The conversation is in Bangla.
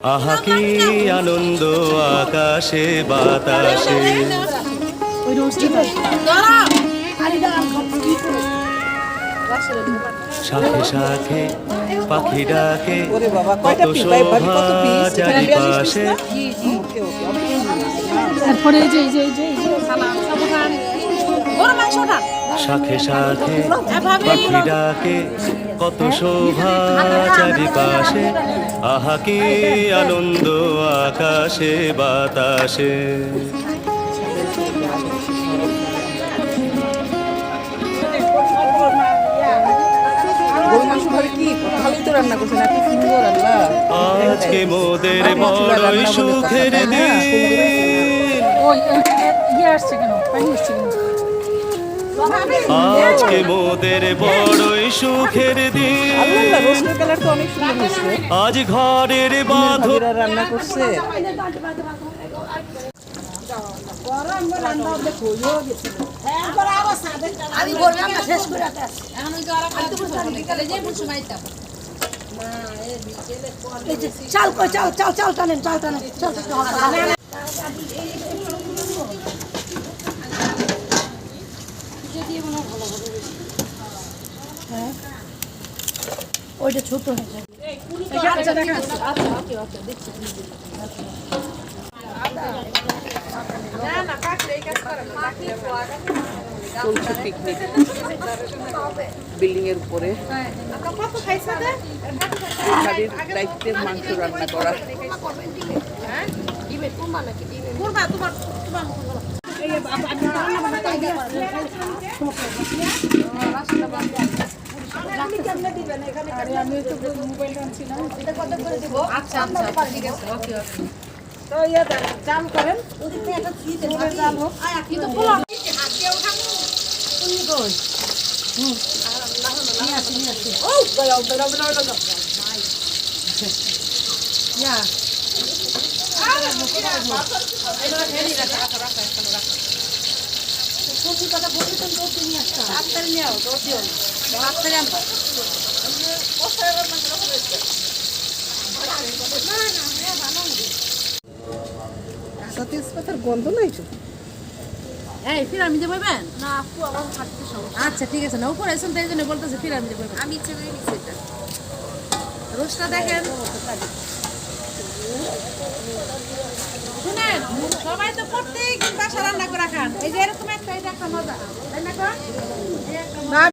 আহা কি আনন্দ আকাশে বাতাসে, শাখে শাখে পাখি ডাকে, কত শোভা চারিপাশে। শাখে শাখে পাখি ডাকে, কত শোভা চারিপাশে। আহা কি আনন্দ আকাশে বাতাসে। আজকে মোদের বড়ই সুখের দিন, আজকে মোদের বড়ই সুখের দিন। আজ ঘরের বাঁধন রান্না করছে। চাল চাল চাল চাল টানেন চাল টানেন চাল ওইটা ছোট হয়ে যায়। চলছে পিকনিক বিল্ডিং এর উপরে। বাড়ির দায়িত্বের মাংস রান্না করা। চাল করেন তেজপাতার গন্ধ নাই তো। এই পিরামিডে বইবেন না আপু আমার হাঁটতে সমস্যা। আচ্ছা ঠিক আছে না উপরে আছেন তাই জন্য বলতেছে পিরামিডে বইবেন। আমি ইচ্ছে করে নিচ্ছি এটা রোস্টটা দেখেন। শুনেন সবাই তো প্রত্যেকদিন বাসা রান্না করে খান, এই যে এরকম একটা এটা একটা মজা তাই না?